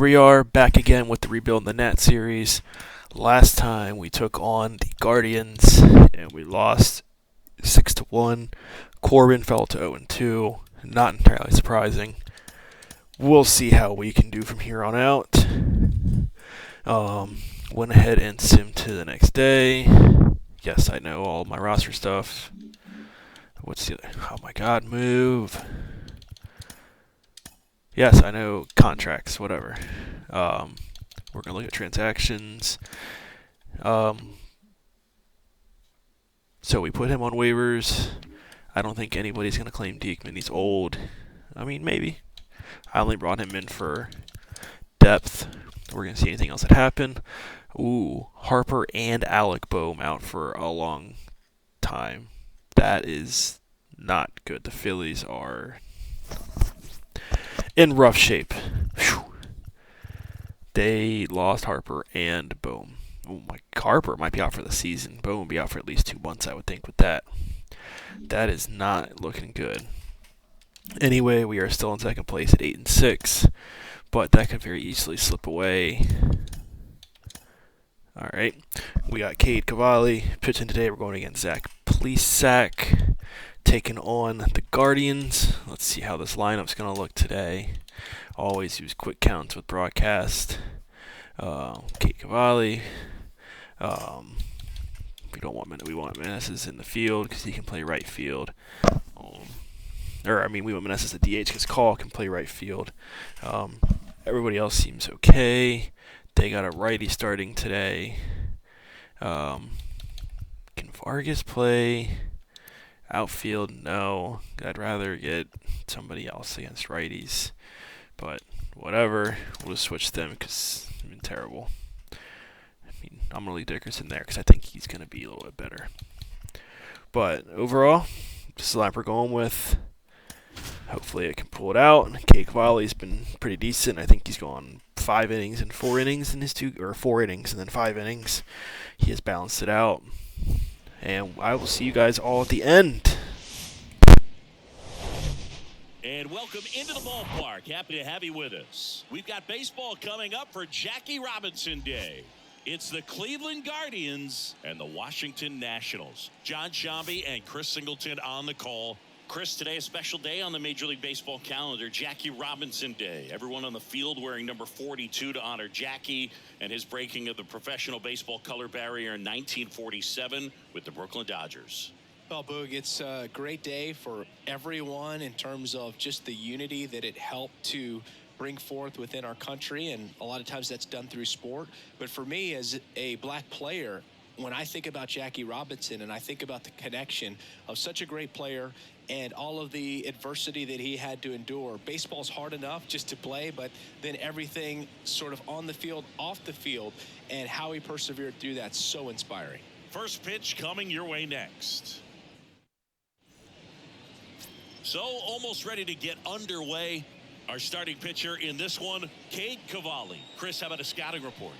we are back again with the Rebuild the Net series. Last time we took on the Guardians and we lost 6-1. Corbin fell to 0-2. Not entirely surprising. We'll see how we can do from here on out. Went ahead and simmed to the next day. Yes, I know all my roster stuff. What's the other? Oh my god, move. Yes, I know contracts, whatever. We're going to look at transactions. So we put him on waivers. I don't think anybody's going to claim Diekman. He's old. I mean, maybe. I only brought him in for depth. We're going to see anything else that happen. Ooh, Harper and Alec Boehm out for a long time. That is not good. The Phillies are in rough shape. Whew. They lost Harper and Boehm. Oh my, Harper might be out for the season. Boehm will be out for at least 2 months, I would think, with that. That is not looking good. Anyway, we are still in second place at 8-6, but that could very easily slip away. All right, we got Cade Cavalli pitching today. We're going against Plesac, taking on the Guardians. Let's see how this lineup's going to look today. Always use quick counts with broadcast. Cade Cavalli. We want Meneses in the field because he can play right field. We want Meneses at DH because Call can play right field. Everybody else seems okay. They got a righty starting today. Can Vargas play outfield? No. I'd rather get somebody else against righties. But whatever. We'll just switch them because they've been terrible. I'm going to leave Dickerson there because I think he's going to be a little bit better. But overall, this is the lineup we're going with. Hopefully it can pull it out. Cade Cavalli's been pretty decent. I think he's gone 5 innings and 4 innings in his 4 innings and then 5 innings. He has balanced it out. And I will see you guys all at the end. And welcome into the ballpark. Happy to have you with us. We've got baseball coming up for Jackie Robinson Day. It's the Cleveland Guardians and the Washington Nationals. John Shambi and Chris Singleton on the call. Chris, today a special day on the Major League Baseball calendar, Jackie Robinson Day. Everyone on the field wearing number 42 to honor Jackie and his breaking of the professional baseball color barrier in 1947 with the Brooklyn Dodgers. Well, Boog, it's a great day for everyone in terms of just the unity that it helped to bring forth within our country, and a lot of times that's done through sport. But for me, as a black player, when I think about Jackie Robinson and I think about the connection of such a great player and all of the adversity that he had to endure, baseball's hard enough just to play, but then everything sort of on the field, off the field, and how he persevered through that's so inspiring. First pitch coming your way next. So almost ready to get underway. Our starting pitcher in this one, Cade Cavalli. Chris, how about a scouting report?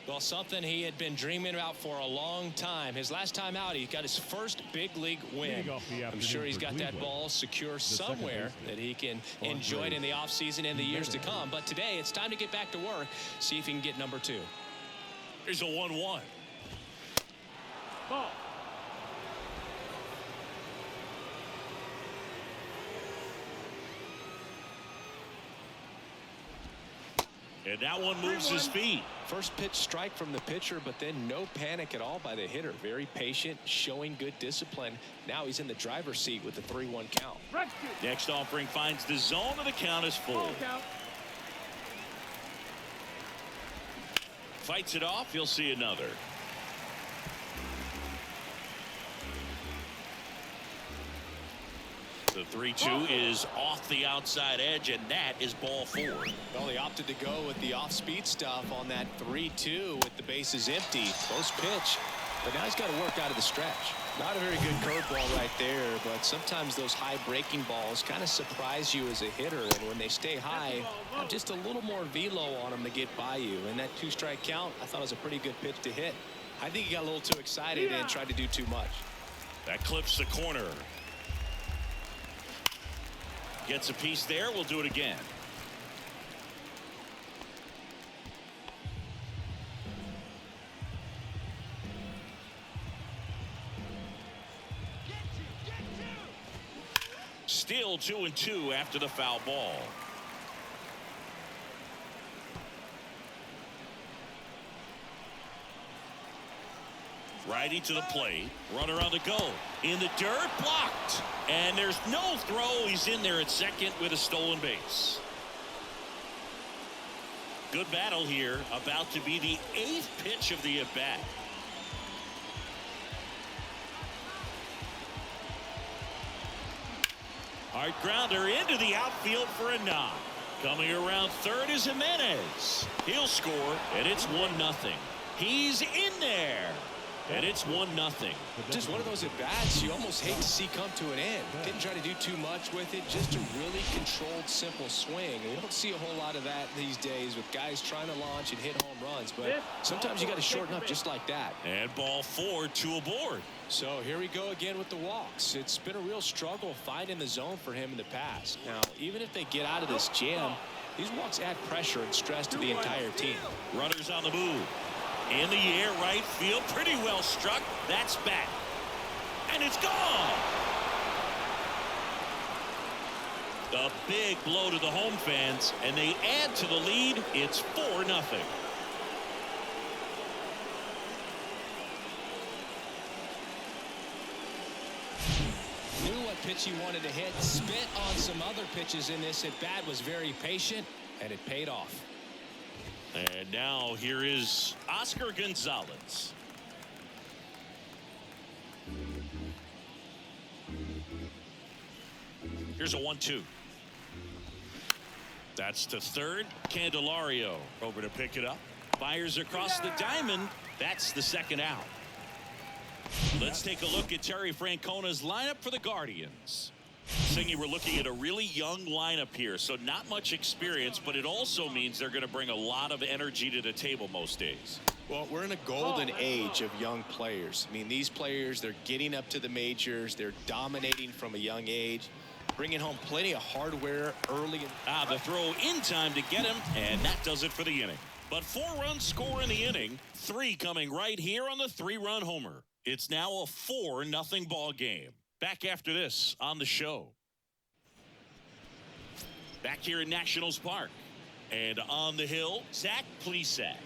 Well, something he had been dreaming about for a long time. His last time out, he got his first big league win. I'm sure he's got that ball secure somewhere that he can enjoy it in the offseason and the years to come. But today, it's time to get back to work, see if he can get number 2. Here's a 1-1. Ball. And that one moves his feet. First pitch strike from the pitcher, but then no panic at all by the hitter. Very patient, showing good discipline. Now he's in the driver's seat with the 3-1 count. Next offering finds the zone, and the count is full. Fights it off. He'll see another. The 3-2 is off the outside edge, and that is ball 4. Well, he opted to go with the off-speed stuff on that 3-2 with the bases empty. Close pitch, but now he's got to work out of the stretch. Not a very good curveball right there, but sometimes those high breaking balls kind of surprise you as a hitter, and when they stay high, have just a little more velo on them to get by you. And that 2-strike count, I thought was a pretty good pitch to hit. I think he got a little too excited and tried to do too much. That clips the corner. Gets a piece there. We'll do it again. Still 2-2 after the foul ball. Righty to the plate. Runner on the go. In the dirt. Blocked. And there's no throw. He's in there at second with a stolen base. Good battle here. About to be the 8th pitch of the at-bat. Hard grounder into the outfield for a knock. Coming around third is Jimenez. He'll score, and it's 1-0. He's in there. And it's 1-0. Just one of those at-bats you almost hate to see come to an end. Didn't try to do too much with it. Just a really controlled, simple swing. We don't see a whole lot of that these days with guys trying to launch and hit home runs. But sometimes you got to shorten up just like that. And ball 4, 2 aboard. So here we go again with the walks. It's been a real struggle finding the zone for him in the past. Now, even if they get out of this jam, these walks add pressure and stress to the entire team. Runners on the move. In the air, right field, pretty well struck. That's back. And it's gone. A big blow to the home fans, and they add to the lead. It's 4-0. Knew what pitch he wanted to hit. Spit on some other pitches in this at bat. Was very patient, and it paid off. And now here is Oscar Gonzalez. Here's a 1-2. That's to third. Candelario over to pick it up. Fires across the diamond. That's the second out. Let's take a look at Terry Francona's lineup for the Guardians. Singy, we're looking at a really young lineup here, so not much experience, but it also means they're going to bring a lot of energy to the table most days. Well, we're in a golden age of young players. I mean, these players, they're getting up to the majors. They're dominating from a young age, bringing home plenty of hardware early. The throw in time to get him, and that does it for the inning. But 4 runs score in the inning, 3 coming right here on the 3-run homer. It's now a 4-0 ball game. Back after this on the show. Back here in Nationals Park. And on the hill, Zach Plesac.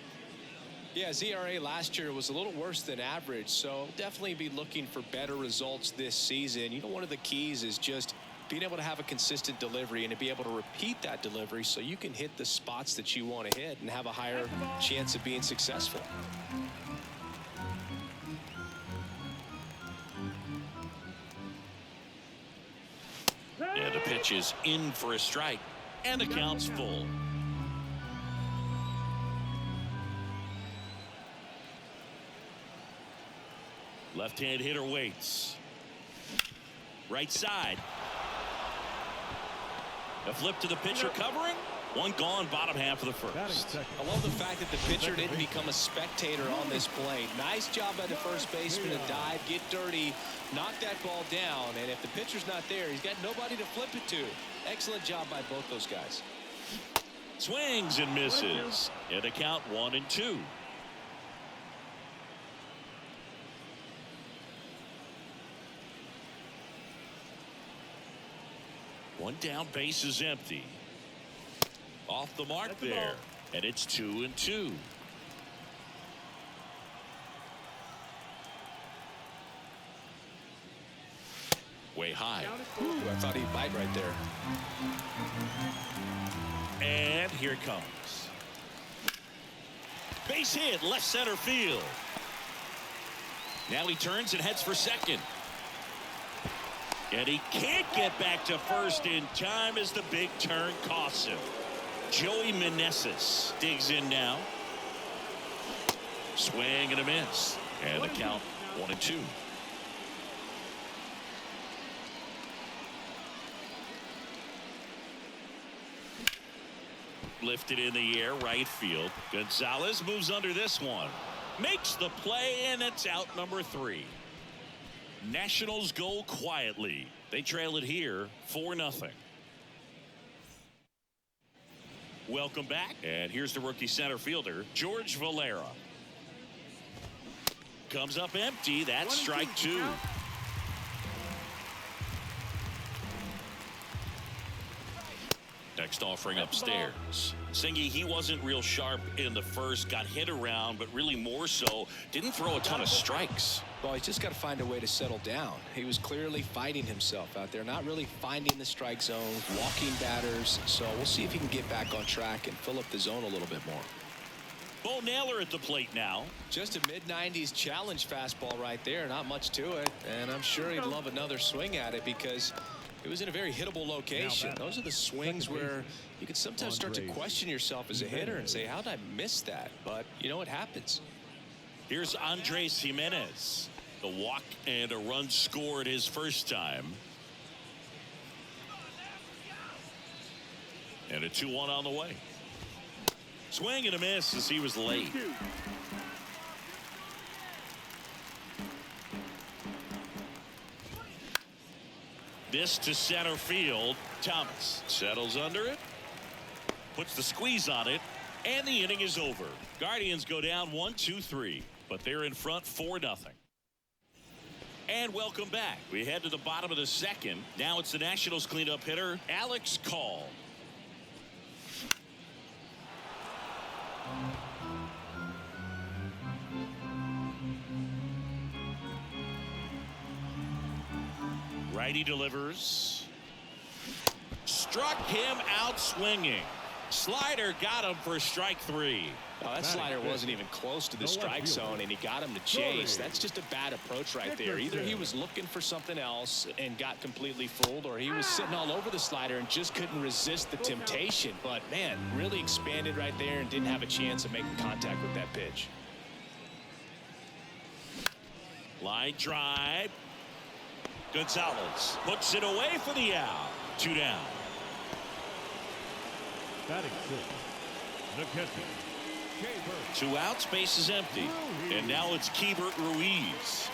Yeah, ZRA last year was a little worse than average, so definitely be looking for better results this season. You know, one of the keys is just being able to have a consistent delivery and to be able to repeat that delivery so you can hit the spots that you want to hit and have a higher chance of being successful. And the pitch is in for a strike, and the count's full. Left-hand hitter waits. Right side. A flip to the pitcher covering. One gone, bottom half of the first. I love the fact that the pitcher didn't become a spectator on this play. Nice job by the first baseman to dive, get dirty, knock that ball down. And if the pitcher's not there, he's got nobody to flip it to. Excellent job by both those guys. Swings and misses. And the count 1-2. One down, base is empty. Off the mark there, and it's 2-2. Way high. Ooh, I thought he'd bite right there. And here it comes. Base hit, left center field. Now he turns and heads for second. And he can't get back to first in time as the big turn costs him. Joey Meneses digs in now. Swing and a miss. And the count 1-2. Lifted in the air, right field. Gonzalez moves under this one. Makes the play, and it's out number 3. Nationals go quietly. They trail it here 4-0. Welcome back, and here's the rookie center fielder, George Valera. Comes up empty. That's strike 2. Next offering upstairs. Singy, he wasn't real sharp in the first, got hit around, but really more so, didn't throw a ton of strikes. Well, he's just got to find a way to settle down. He was clearly fighting himself out there, not really finding the strike zone, walking batters. So we'll see if he can get back on track and fill up the zone a little bit more. Bo Naylor at the plate now. Just a mid-90s challenge fastball right there. Not much to it. And I'm sure he'd love another swing at it because it was in a very hittable location. Those are the swings where you can sometimes start to question yourself as a hitter and say, how did I miss that? But, you know, it happens. Here's Andres Jimenez. The walk and a run scored his first time. And a 2-1 on the way. Swing and a miss as he was late. This to center field. Thomas settles under it. Puts the squeeze on it. And the inning is over. Guardians go down 1-2-3. But they're in front 4-0. And welcome back. We head to the bottom of the second. Now it's the Nationals cleanup hitter, Alex Call. Righty delivers. Struck him out swinging. Slider got him for strike 3. Well, that slider wasn't even close to the strike zone, and he got him to chase. That's just a bad approach right there. Either he was looking for something else and got completely fooled, or he was sitting all over the slider and just couldn't resist the temptation. But, man, really expanded right there and didn't have a chance of making contact with that pitch. Line drive. Gonzalez puts it away for the out. 2 down. Batting fifth, the catcher, 2 outs, base is empty. And now it's Keibert Ruiz.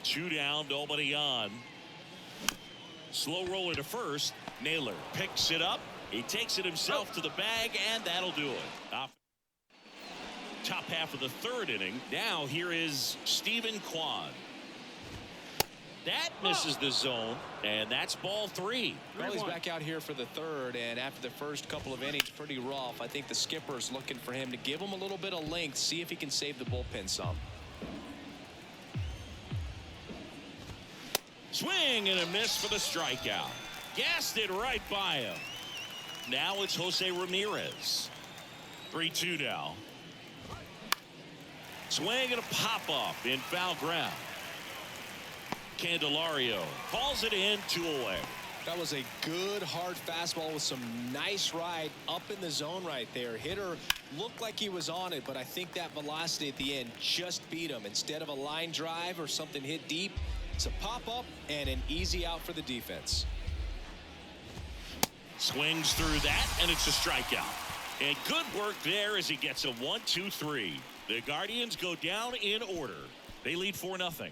Two down, nobody on. Slow roller to first. Naylor picks it up. He takes it himself to the bag, and that'll do it. Top half of the third inning. Now here is Stephen Kwan. That misses the zone, and that's ball 3. Well, he's back out here for the third, and after the first couple of innings, pretty rough. I think the skipper's looking for him to give him a little bit of length, see if he can save the bullpen some. Swing and a miss for the strikeout. Gassed it right by him. Now it's Jose Ramirez. 3-2 now. Swing and a pop-up in foul ground. Candelario falls it in, 2 away. That was a good hard fastball with some nice ride up in the zone right there. Hitter looked like he was on it, but I think that velocity at the end just beat him. Instead of a line drive or something hit deep, it's a pop-up and an easy out for the defense. Swings through that, and it's a strikeout. And good work there as he gets a 1-2-3. The Guardians go down in order. They lead 4-0.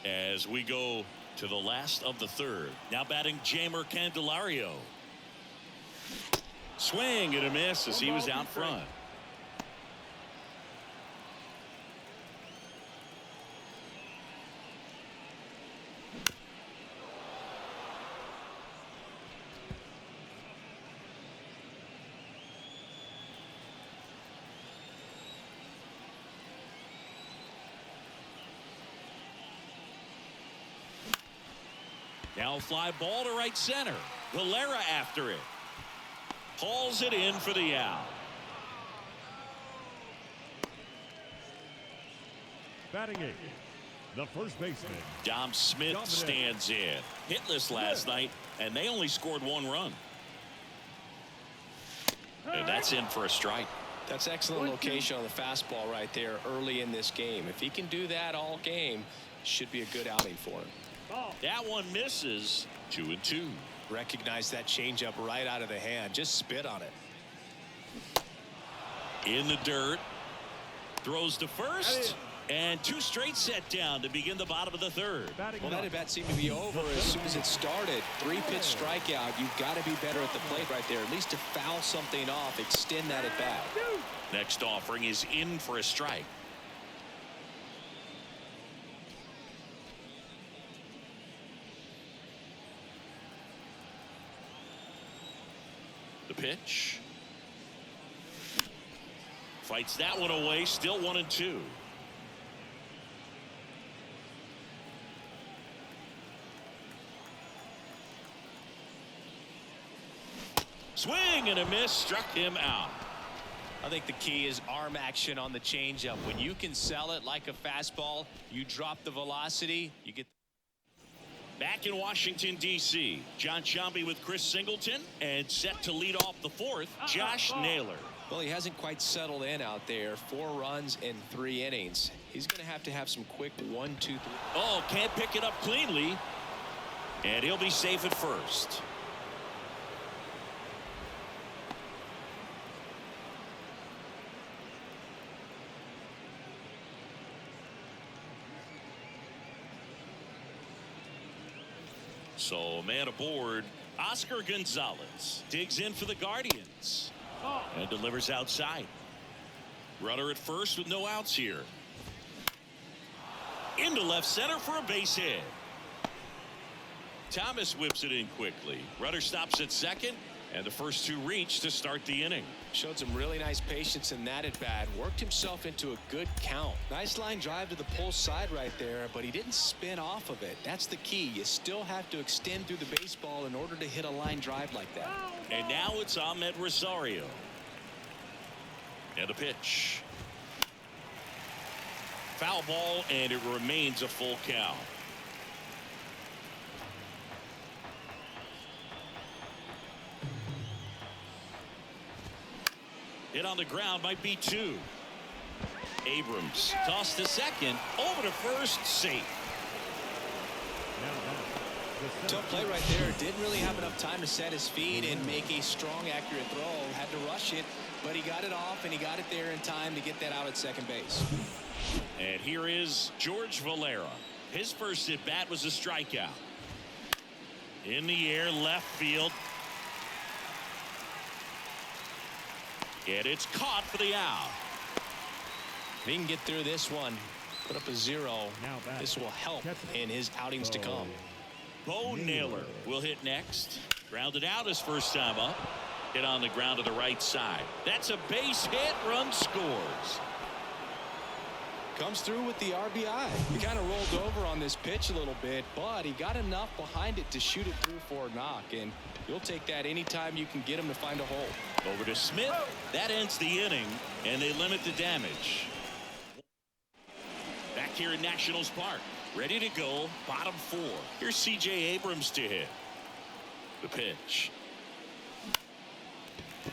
As we go to the last of the third. Now batting Jeimer Candelario. Swing and a miss as he was out front. Now fly ball to right center. Valera after it. Hauls it in for the out. batting eighth, the first baseman, Dom Smith stands in. Hitless last night, and they only scored 1 run. And that's in for a strike. That's excellent location on the fastball right there early in this game. If he can do that all game, should be a good outing for him. That one misses. 2-2. Recognize that changeup right out of the hand. Just spit on it. In the dirt. Throws to first. And 2 straight set down to begin the bottom of the third. Well, that at bat seemed to be over as soon as it started. 3-pitch strikeout. You've got to be better at the plate right there. At least to foul something off, extend that at bat. Next offering is in for a strike. The pitch. Fights that one away. Still 1-2. Swing and a miss, struck him out. I think the key is arm action on the changeup. When you can sell it like a fastball, you drop the velocity, you get. Back in Washington, D.C., John Sciambi with Chris Singleton, and set to lead off the fourth, Josh Naylor. Well, he hasn't quite settled in out there. 4 runs in 3 innings. He's going to have some quick 1, 2, 3. Oh, can't pick it up cleanly, and he'll be safe at first. So, man aboard, Oscar Gonzalez digs in for the Guardians and delivers outside. Runner at first with no outs here. Into left center for a base hit. Thomas whips it in quickly. Runner stops at second, and the first 2 reach to start the inning. Showed some really nice patience in that at bat. Worked himself into a good count. Nice line drive to the pull side right there, but he didn't spin off of it. That's the key. You still have to extend through the baseball in order to hit a line drive like that. And now it's Ahmed Rosario. And a pitch. Foul ball, and it remains a full count. Hit on the ground, might be 2. Abrams tossed to second, over to first, safe. Tough play right there. Didn't really have enough time to set his feet and make a strong, accurate throw. Had to rush it, but he got it off, and he got it there in time to get that out at second base. And here is George Valera. His first at bat was a strikeout. In the air, left field. And it's caught for the out. If he can get through this one, put up a 0, this will help in his outings to come. Bo Naylor will hit next. Grounded out his first time up. Hit on the ground to the right side. That's a base hit. Run scores. Comes through with the RBI. He kind of rolled over on this pitch a little bit, but he got enough behind it to shoot it through for a knock, and you'll take that anytime you can get him to find a hole. Over to Smith. That ends the inning, and they limit the damage. Back here in Nationals Park, ready to go, bottom 4. Here's C.J. Abrams to hit. The pitch.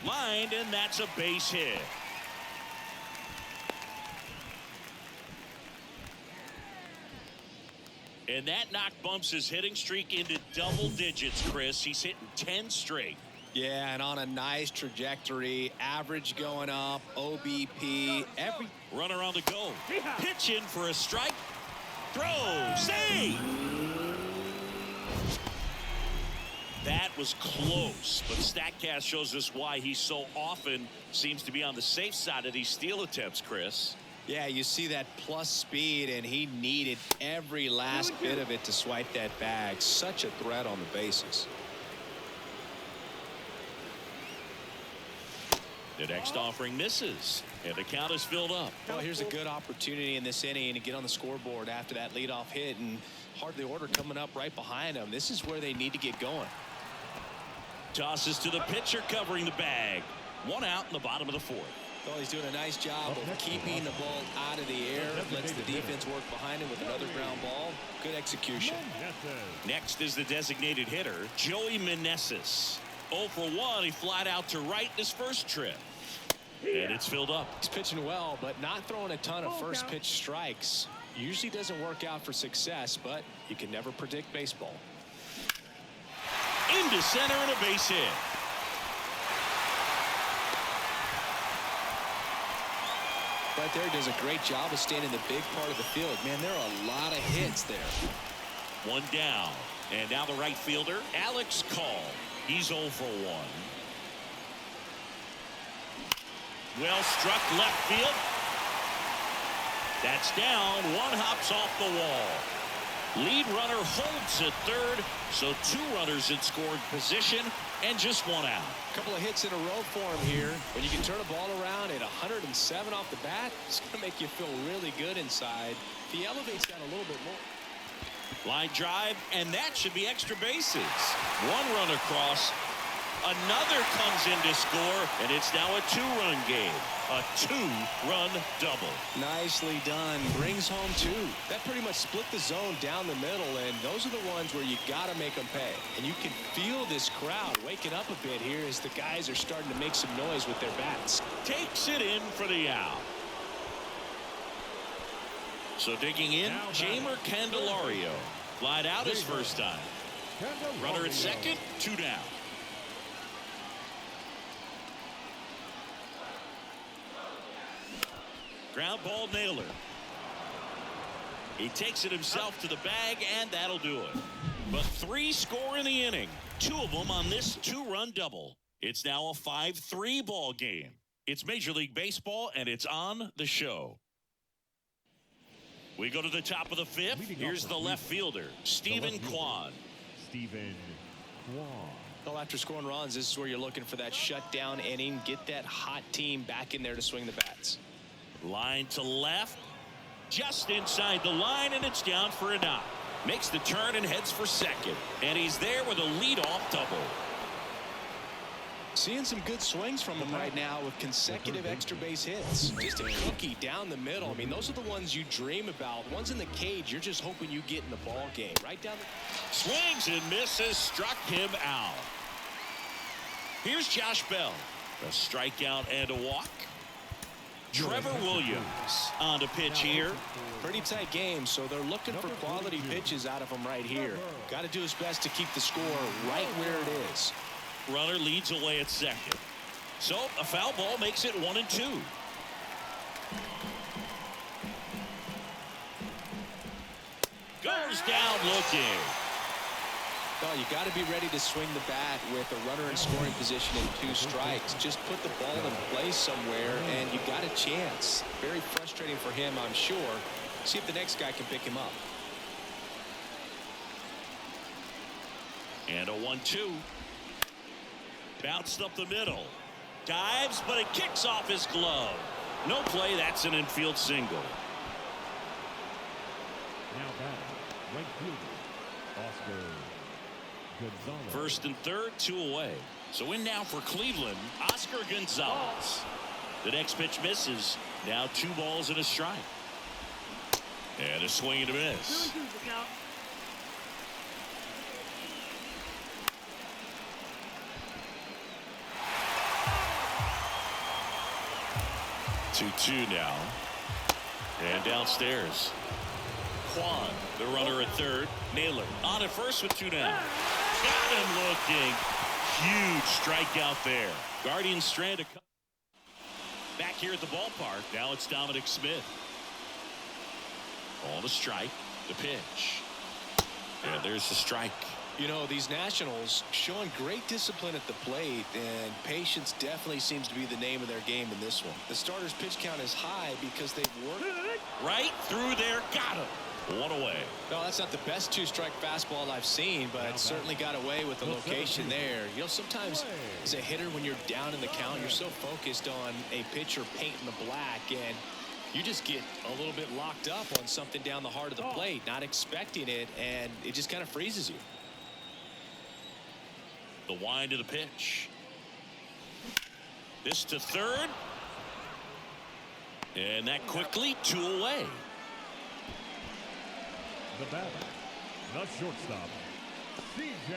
Lined, and that's a base hit. And that knock bumps his hitting streak into double digits, Chris. He's hitting 10 straight. Yeah, and on a nice trajectory. Average going up, OBP, every runner on the go. Pitch in for a strike. Throw, save. That was close, but StatCast shows us why he so often seems to be on the safe side of these steal attempts, Chris. Yeah, you see that plus speed, and he needed every last bit of it to swipe that bag. Such a threat on the bases. The next offering misses, and the count is filled up. Well, here's a good opportunity in this inning to get on the scoreboard after that leadoff hit, and hard the order coming up right behind him. This is where they need to get going. Tosses to the pitcher covering the bag. 1 out in the bottom of the 4th. Well, he's doing a nice job of keeping the ball out of the air. Lets the defense work behind him with another ground ball. Good execution. Next is the designated hitter, Joey Meneses. 0 for 1. He flied out to right his first trip. And it's filled up. He's pitching well, but not throwing a ton of first pitch strikes. Usually doesn't work out for success, but you can never predict baseball. Into center and a base hit. Right there, does a great job of staying in the big part of the field. Man, there are a lot of hits there. 1 down. And now the right fielder, Alex Call. He's 0 for 1. Well struck left field. That's down. 1 hops off the wall. Lead runner holds at third, so 2 runners in scoring position and just 1 out. A couple of hits in a row for him here. When you can turn a ball around at 107 off the bat, it's going to make you feel really good inside. If he elevates that a little bit more. Line drive, and that should be extra bases. 1 run across. Another comes in to score, and it's now a 2-run game. A 2-run double. Nicely done. Brings home 2. That pretty much split the zone down the middle, and those are the ones where you got to make them pay. And you can feel this crowd waking up a bit here as the guys are starting to make some noise with their bats. Takes it in for the out. So digging in, Jamer Candelario. Flied out his first time. Runner at second, 2 down. Ground ball nailer. He takes it himself to the bag, and that'll do it. But 3 score in the inning. 2 of them on this 2-run double. It's now a 5-3 ball game. It's Major League Baseball, and it's on the show. We go to the top of the 5th. Here's the left fielder, Stephen Kwan. Well, after scoring runs, this is where you're looking for that shutdown inning. Get that hot team back in there to swing the bats. Line to left, just inside the line, and it's down for a knock. Makes the turn and heads for second, and he's there with a leadoff double. Seeing some good swings from him right now with consecutive extra base hits. Just a cookie down the middle. I mean, those are the ones you dream about. Ones in the cage, you're just hoping you get in the ball game. Right down the... Swings and misses, struck him out. Here's Josh Bell. A strikeout and a walk. Trevor Williams on to pitch here. Pretty tight game, so they're looking for quality pitches out of him right here. Got to do his best to keep the score right where it is. Runner leads away at second. So a foul ball makes it 1-2. Goes down looking. Well, you got to be ready to swing the bat with a runner in scoring position and 2 strikes. Just put the ball in place somewhere, and you got a chance. Very frustrating for him, I'm sure. See if the next guy can pick him up. And a 1-2. Bounced up the middle. Dives, but it kicks off his glove. No play. That's an infield single. Now batting, right fielder, Oscar Gonzalez. First and third, 2 away. So in now for Cleveland, Oscar Gonzalez. The next pitch misses. Now 2 balls and a strike. And a swing and a miss. 2-2 now. And downstairs. Kwan, the runner at third. Naylor on at first with 2 down. Got him looking. Huge strikeout there. Guardians strand a back here at the ballpark. Now it's Dominic Smith. On the strike. The pitch. And there's the strike. You know, these Nationals showing great discipline at the plate, and patience definitely seems to be the name of their game in this one. The starter's pitch count is high because they've worked right through there. Got him. 1 away. No, that's not the best 2-strike fastball I've seen, but it certainly got away with the location there. You know, sometimes as a hitter, when you're down in the count, you're so focused on a pitcher painting the black, and you just get a little bit locked up on something down the heart of the plate, not expecting it, and it just kind of freezes you. The wind of the pitch. This to third. And that quickly 2 away. The batter, the shortstop, CJ.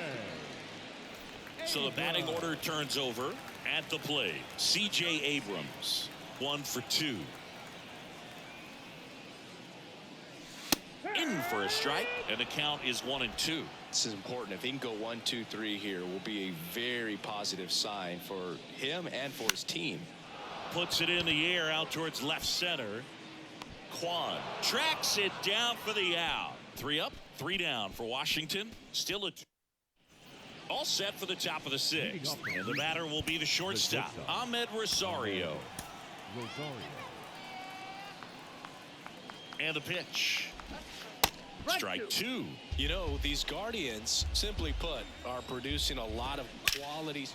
So the batting order turns over at the plate. CJ Abrams, 1 for 2. In for a strike, and the count is 1-2. This is important. If he can go 1, 2, 3 here, will be a very positive sign for him and for his team. Puts it in the air out towards left center. Kwan tracks it down for the out. 3 up, 3 down for Washington. Still a all set for the top of the 6th. And the batter will be the shortstop, Ahmed Rosario. And the pitch. Strike two. You know, these Guardians, simply put, are producing a lot of quality.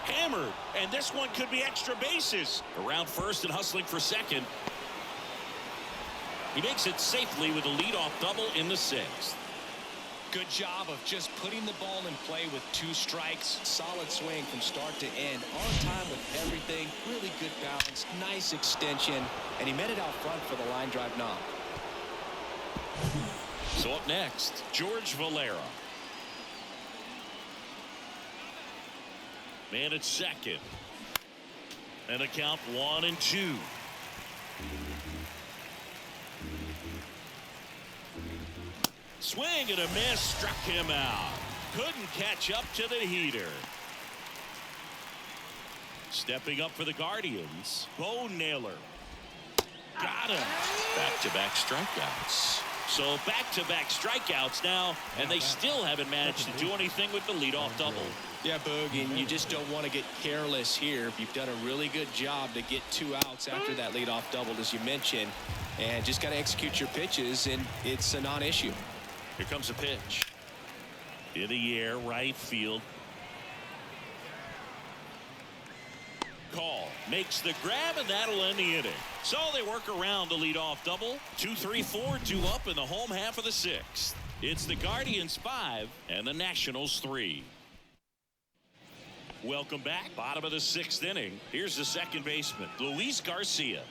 Hammered, and this one could be extra bases. Around first and hustling for second. He makes it safely with a leadoff double in the sixth. Good job of just putting the ball in play with 2 strikes. Solid swing from start to end. On time with everything. Really good balance. Nice extension. And he met it out front for the line drive knock. So up next, George Valera. Man at second. And a count 1-2. Swing and a miss, struck him out. Couldn't catch up to the heater. Stepping up for the Guardians, Bo Naylor. Got him. Back-to-back strikeouts. So back-to-back strikeouts now, and they still haven't managed to do anything with the leadoff double. Yeah, Boog, and you just don't want to get careless here. You've done a really good job to get 2 outs after that leadoff double, as you mentioned, and just got to execute your pitches, and it's a non-issue. Here comes a pitch. In the air, right field. Call. Makes the grab, and that'll end the inning. So they work around the leadoff double. 2-3-4, 2 up in the home half of the sixth. It's the Guardians 5 and the Nationals 3. Welcome back. Bottom of the sixth inning. Here's the second baseman, Luis Garcia.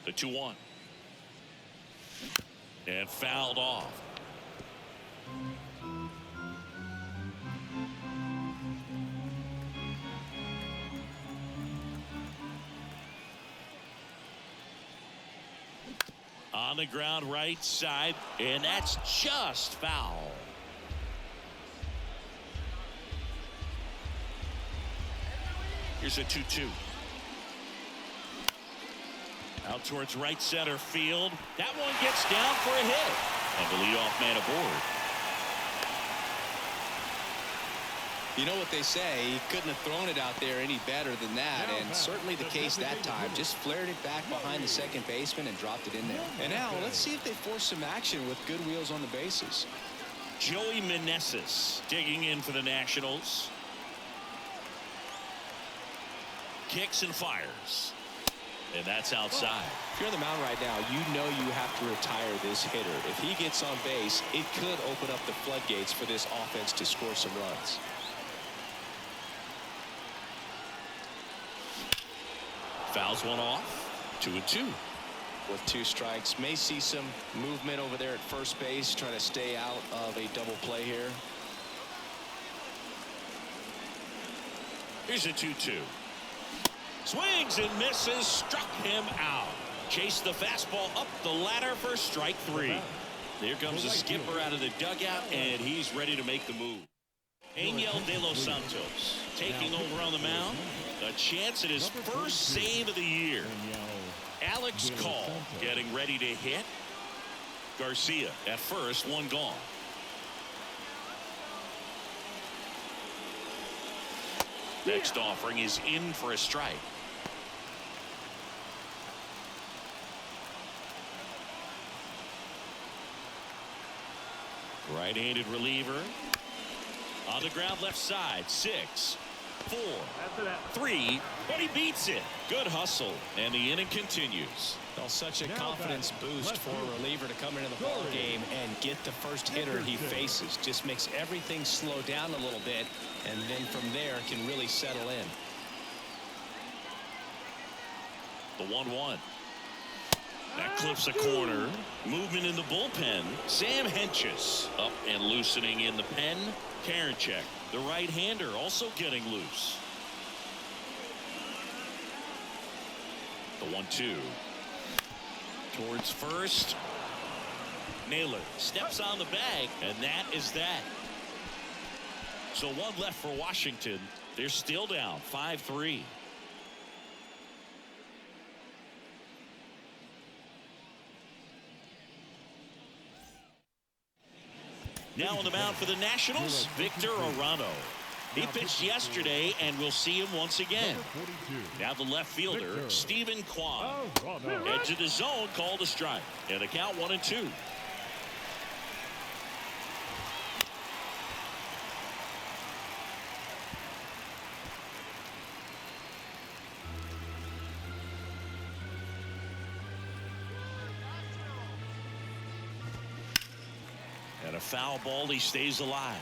The 2-1. And fouled off. On the ground right side, and that's just foul. Here's a 2-2. Out towards right center field. That one gets down for a hit. And the leadoff man aboard. You know what they say, he couldn't have thrown it out there any better than that, and certainly the case that time. Just flared it back behind the second baseman and dropped it in there. And now let's see if they force some action with good wheels on the bases. Joey Meneses digging in for the Nationals. Kicks and fires. And that's outside. If you're on the mound right now, you know you have to retire this hitter. If he gets on base, it could open up the floodgates for this offense to score some runs. Fouls one off. 2-2. With 2 strikes, may see some movement over there at first base, trying to stay out of a double play here. Here's a 2-2. Swings and misses, struck him out. Chased the fastball up the ladder for strike 3. Here comes the skipper out of the dugout, and he's ready to make the move. Angel De Los Santos taking over on the mound. A chance at his first save of the year. Alex Call getting ready to hit. Garcia at first, 1 gone. Next offering is in for a strike. Right-handed reliever. On the ground left side. 6, 4, 3, but he beats it. Good hustle, and the inning continues. Well, such a confidence boost for a reliever to come into the ball game and get the first hitter he faces. Just makes everything slow down a little bit, and then from there can really settle in. The 1-1. That clips a corner. Movement in the bullpen. Sam Hentges up and loosening in the pen. Karinchak, the right-hander, also getting loose. The 1-2. Towards first. Naylor steps on the bag, and that is that. So 1 left for Washington. They're still down 5-3. Now on the mound for the Nationals, Victor Arano. He pitched yesterday, and we'll see him once again. Now the left fielder, Stephen Kwan. Edge of the zone, called a strike. And the count 1-2. And a foul ball, he stays alive.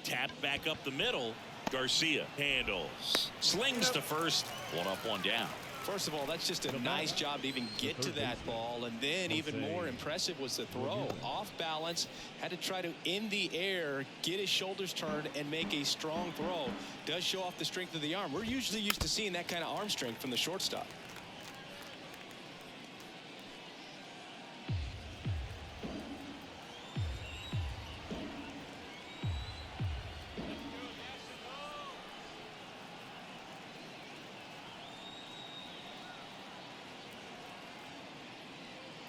Tap back up the middle. Garcia handles. Slings to first. One up, one down. First of all, that's just a nice job to even get to that ball. And then even more impressive was the throw. Off balance. Had to try to, in the air, get his shoulders turned and make a strong throw. Does show off the strength of the arm. We're usually used to seeing that kind of arm strength from the shortstop.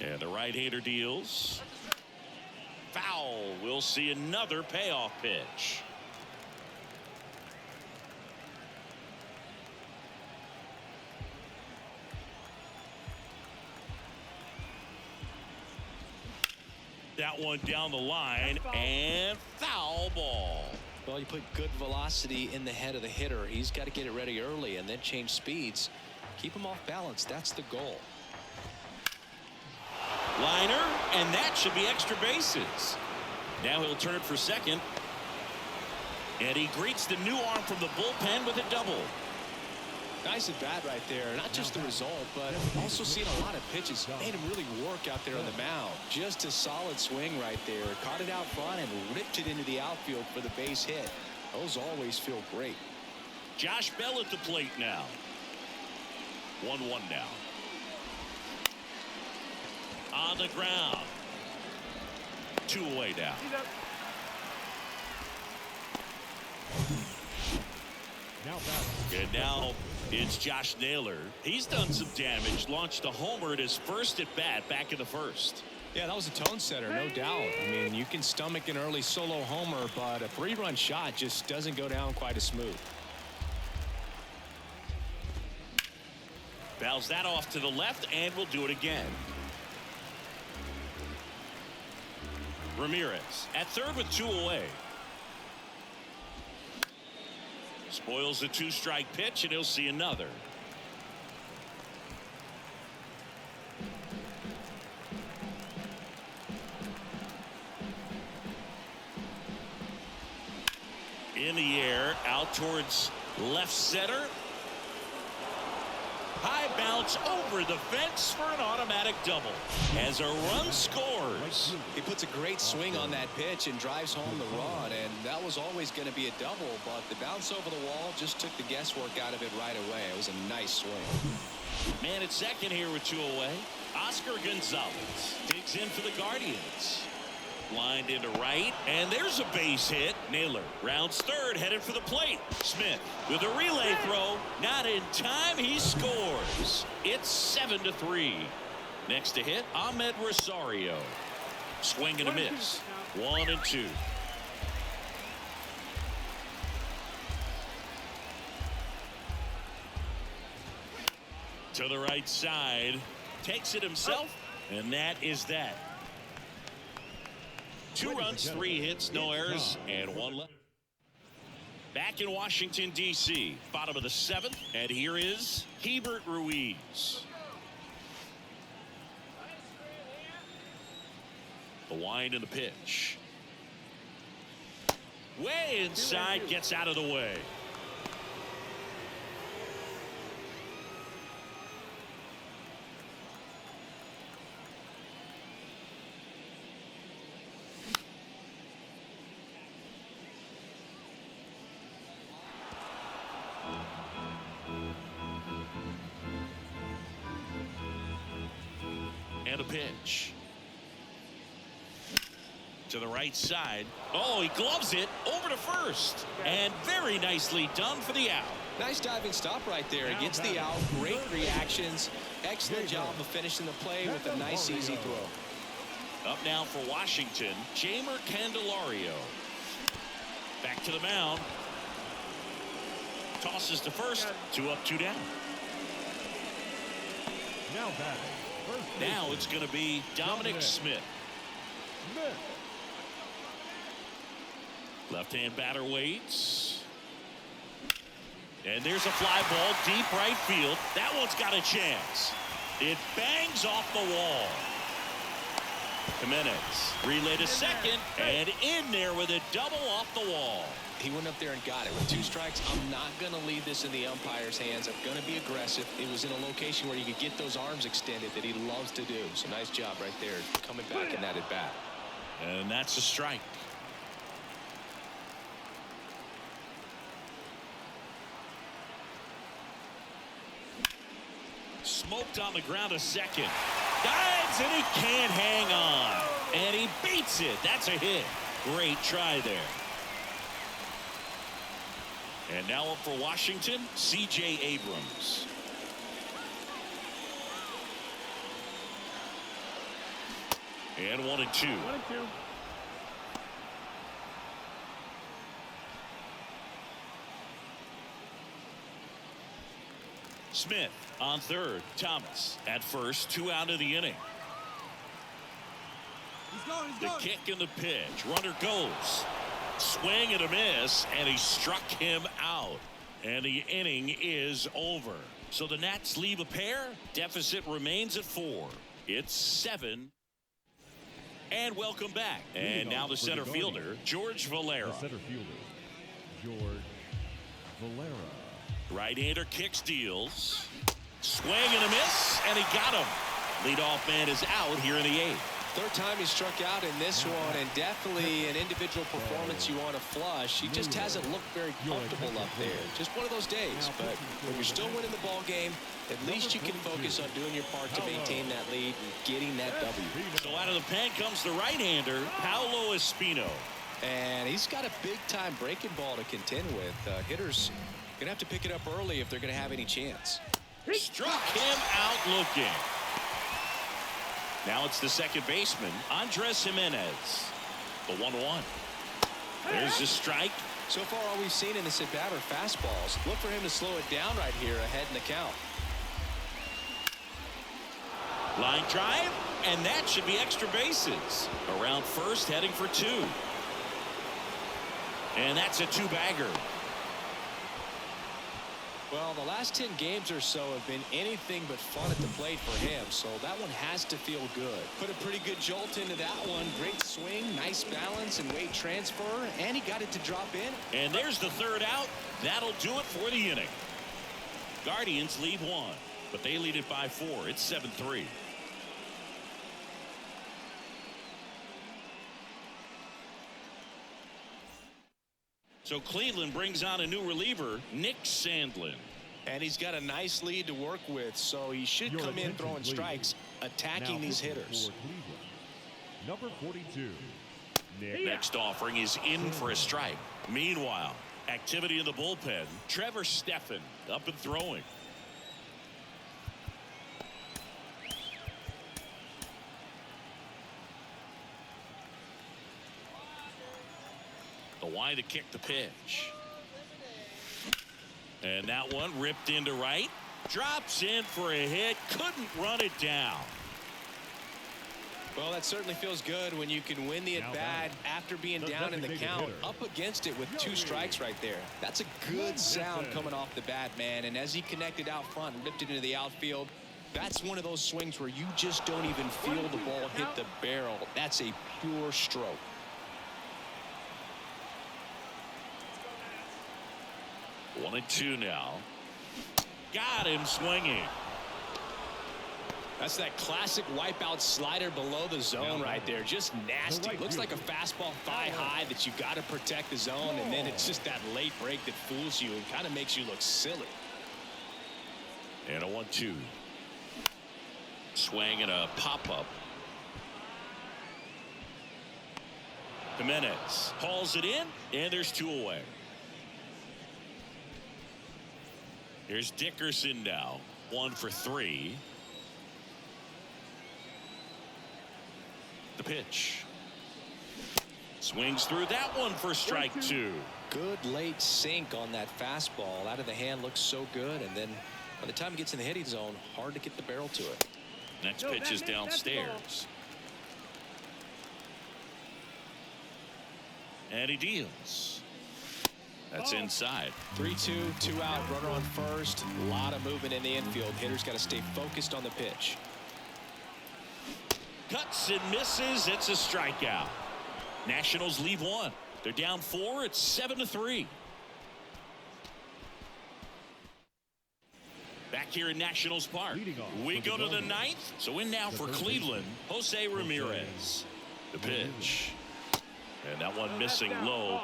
And the right-hander deals. Foul. We'll see another payoff pitch. That one down the line, and foul ball. Well, you put good velocity in the head of the hitter. He's got to get it ready early and then change speeds. Keep him off balance. That's the goal. Liner, and that should be extra bases. Now he'll turn for second. And he greets the new arm from the bullpen with a double. Nice at bat right there. Not just the result, but also seeing a lot of pitches. Made him really work out there on the mound. Just a solid swing right there. Caught it out front and ripped it into the outfield for the base hit. Those always feel great. Josh Bell at the plate now. 1-1 now. On the ground. 2 away now. And now it's Josh Naylor. He's done some damage. Launched a homer at his first at bat back in the first. Yeah, that was a tone setter, no doubt. I mean, you can stomach an early solo homer, but a 3-run shot just doesn't go down quite as smooth. Fouls that off to the left, and we'll do it again. Ramirez at third with 2 away. Spoils the 2-strike pitch, and he'll see another. In the air, out towards left center. High bounce over the fence for an automatic double as a run scores. He puts a great swing on that pitch and drives home the run, and that was always going to be a double, but the bounce over the wall just took the guesswork out of it right away. It was a nice swing. Man at second here with 2 away. Oscar Gonzalez digs in for the Guardians. Lined into right, and there's a base hit. Naylor rounds third, headed for the plate. Smith with a relay throw, not in time. He scores. It's 7-3. Next to hit, Ahmed Rosario. Swing and a miss. 1-2. To the right side, takes it himself, and that is that. 2 runs, 3 hits, no errors, and 1 left. Back in Washington, D.C., bottom of the 7th, and here is Hebert Ruiz. The wind and the pitch. Way inside, gets out of the way. And a pitch. To the right side. Oh, he gloves it over to first. And very nicely done for the out. Nice diving stop right there. He gets the out. Great reactions. Excellent job of finishing the play with a nice, easy throw. Up now for Washington, Jamer Candelario. Back to the mound. Tosses to first. 2 up, 2 down. Now batting. Now it's going to be Dominic Smith. Left-hand batter waits. And there's a fly ball deep right field. That one's got a chance. It bangs off the wall. Jimenez relay to second and in there with a double off the wall. He went up there and got it with 2 strikes. I'm not going to leave this in the umpire's hands. I'm going to be aggressive. It was in a location where you could get those arms extended that he loves to do. So nice job right there coming back in that at bat. And that's a strike. Smoked on the ground a second. Dives and he can't hang on. And he beats it. That's a hit. Great try there. And now up for Washington, C.J. Abrams. And 1-2. Smith on third. Thomas at first. 2 out of the inning. The kick and the pitch. Runner goes. Swing and a miss, and he struck him out. And the inning is over. So the Nats leave a pair. Deficit remains at 4. It's 7. And welcome back. And now the center fielder, George Valera. The center fielder, George Valera. Right-hander kicks, deals. Swing and a miss, and he got him. Leadoff man is out here in the 8th. Third time he struck out in this one, and definitely an individual performance you want to flush. He just hasn't looked very comfortable up there. Just one of those days. But when you're still winning the ball game, at least you can focus on doing your part to maintain that lead and getting that W. So out of the pen comes the right-hander, Paolo Espino. And he's got a big-time breaking ball to contend with. Hitters going to have to pick it up early if they're going to have any chance. Struck him out looking. Now it's the second baseman, Andres Jimenez. The 1-1. There's the strike. So far, all we've seen in this at-bat are fastballs. Look for him to slow it down right here ahead in the count. Line drive, and that should be extra bases. Around first, heading for 2. And that's a 2-bagger. Well, the last 10 games or so have been anything but fun at the plate for him, so that one has to feel good. Put a pretty good jolt into that one. Great swing, nice balance and weight transfer, and he got it to drop in. And there's the third out. That'll do it for the inning. Guardians lead 1, but they lead it by 4. It's 7-3. So Cleveland brings on a new reliever, Nick Sandlin. And he's got a nice lead to work with, so he should come in throwing strikes, attacking these hitters. Number 42. Next offering is in for a strike. Meanwhile, activity in the bullpen. Trevor Stephan up and throwing. The wide to kick the pitch. And that one ripped into right. Drops in for a hit. Couldn't run it down. Well, that certainly feels good when you can win the at-bat after being down in the count, up against it with 2 strikes right there. That's a good sound coming off the bat, man. And as he connected out front and ripped it into the outfield, that's one of those swings where you just don't even feel the ball hit the barrel. That's a pure stroke. One and 2 now. Got him swinging. That's that classic wipeout slider below the zone right there. Just nasty. Looks like a fastball thigh high that you got to protect the zone, and then it's just that late break that fools you and kind of makes you look silly. And a 1-2. Swing and a pop-up. Jimenez hauls it in, and there's 2 away. Here's Dickerson now. 1 for 3. The pitch. Swings through that one for strike 2. Good late sink on that fastball. Out of the hand looks so good, and then by the time it gets in the hitting zone, hard to get the barrel to it. Next pitch is downstairs. And he deals. That's inside. 3-2, 2 out, runner on first. A lot of movement in the infield. Hitter's got to stay focused on the pitch. Cuts and misses. It's a strikeout. Nationals leave 1. They're down 4. It's 7-3. Back here in Nationals Park. We go to the 9th. So in now for Cleveland, Jose Ramirez. The pitch. And that one missing low.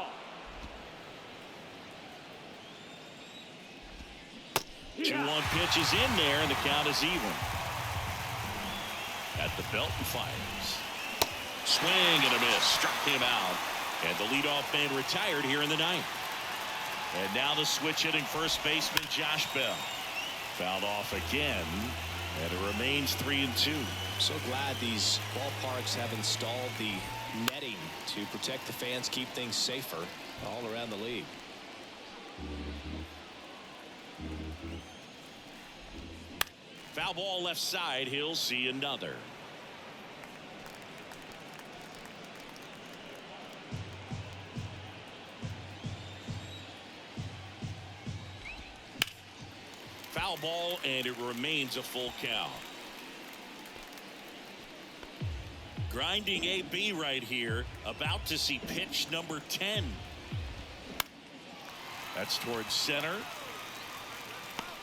2-1 pitch is in there, and the count is even. At the belt and fires. Swing and a miss. Struck him out. And the leadoff man retired here in the 9th. And now the switch hitting first baseman Josh Bell. Fouled off again. And it remains 3-2. So glad these ballparks have installed the netting to protect the fans, keep things safer all around the league. Foul ball left side. He'll see another. Foul ball, and it remains a full count. Grinding AB right here, about to see pitch number 10. That's towards center.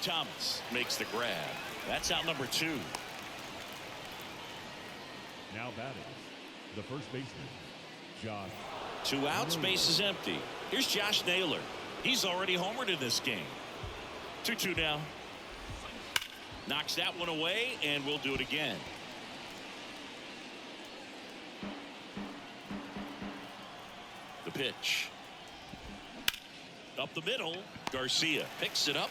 Thomas makes the grab. That's out number 2. Now batting, the first baseman, Josh. 2 outs, base is empty. Here's Josh Naylor. He's already homered in this game. 2-2 now. Knocks that one away, and we'll do it again. The pitch. Up the middle. Garcia picks it up.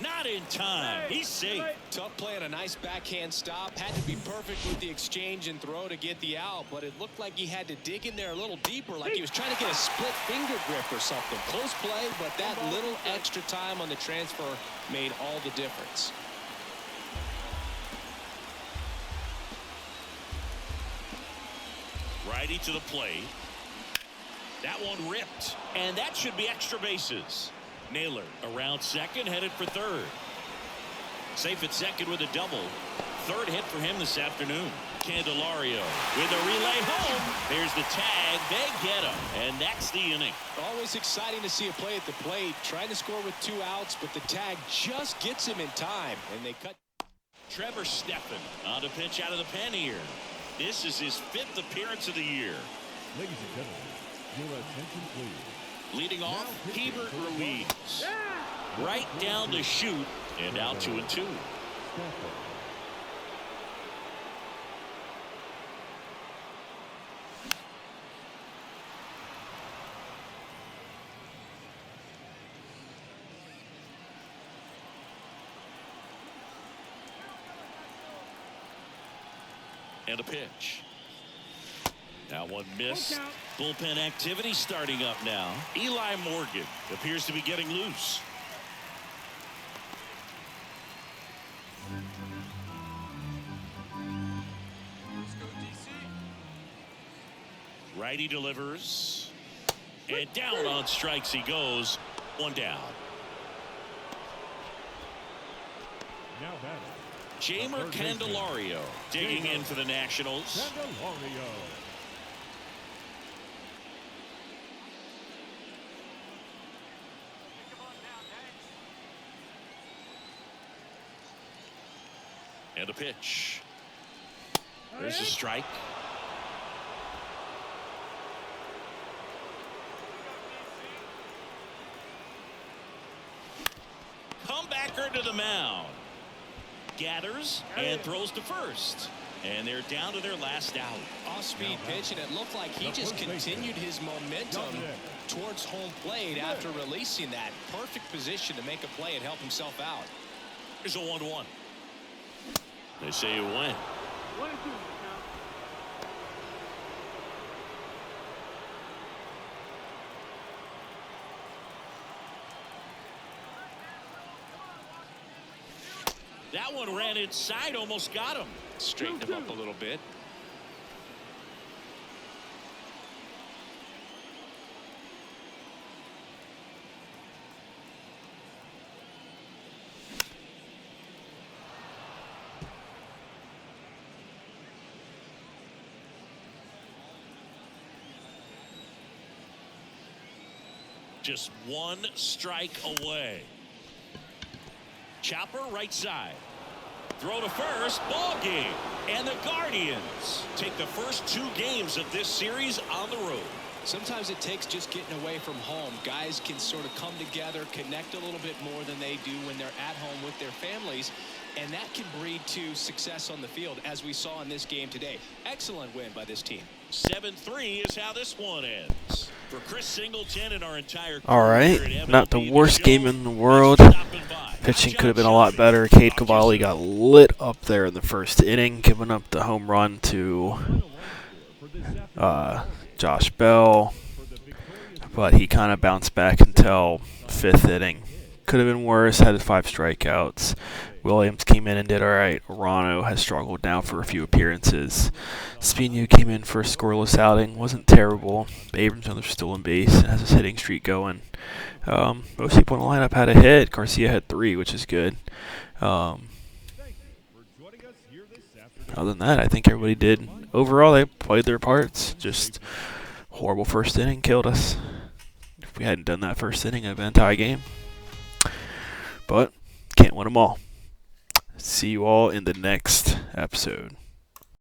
Not in time. He's safe. Tough play and a nice backhand stop. Had to be perfect with the exchange and throw to get the out, but it looked like he had to dig in there a little deeper, like he was trying to get a split finger grip or something. Close play, but that little extra time on the transfer made all the difference. Righty to the plate. That one ripped, and that should be extra bases. Naylor around second, headed for third. Safe at second with a double. Third hit for him this afternoon. Candelario with a relay home. There's the tag. They get him, and that's the inning. Always exciting to see a play at the plate. Trying to score with 2 outs, but the tag just gets him in time, and they cut. Trevor Steffen on a pitch out of the pen here. This is his 5th appearance of the year. Ladies and gentlemen, your attention please. Leading off, Hebert Ruiz. Right down the chute, and out 2-2. And a pitch. Now one missed. Bullpen activity starting up now. Eli Morgan appears to be getting loose. Righty delivers. And down on strikes he goes. 1 down. Now batting, Jamer Candelario digging in for the Nationals. Candelario. And a pitch. There's a strike. Comebacker to the mound. Gathers and throws to first. And they're down to their last out. Off-speed pitch, and it looked like he just continued his momentum towards home plate after releasing that. Perfect position to make a play and help himself out. Here's a 1-1. They say you win. That one ran inside, almost got him. Straightened him up a little bit. Just one strike away. Chopper right side. Throw to first. Ball game. And the Guardians take the first 2 games of this series on the road. Sometimes it takes just getting away from home. Guys can sort of come together, connect a little bit more than they do when they're at home with their families. And that can breed to success on the field, as we saw in this game today. Excellent win by this team. 7-3 is how this one ends. For Chris Singleton and our entire crew All right, here at not the MLB worst Show, game in the world. thanks for stopping by. Pitching I'm could have John been a lot Shelby. better. Cade Talk to you Cavalli soon. got lit up there in the first inning, giving up the home run to Josh Bell. But he kind of bounced back until 5th inning. Could have been worse, had 5 strikeouts. Williams came in and did all right. Arano has struggled now for a few appearances. Spinu came in for a scoreless outing. Wasn't terrible. But Abrams was still in base and has his hitting streak going. Most people in the lineup had a hit. Garcia had 3, which is good. Other than that, I think everybody did. Overall, they played their parts. Just horrible first inning killed us. If we hadn't done that first inning, it would have been a tie game. But can't win them all. See you all in the next episode.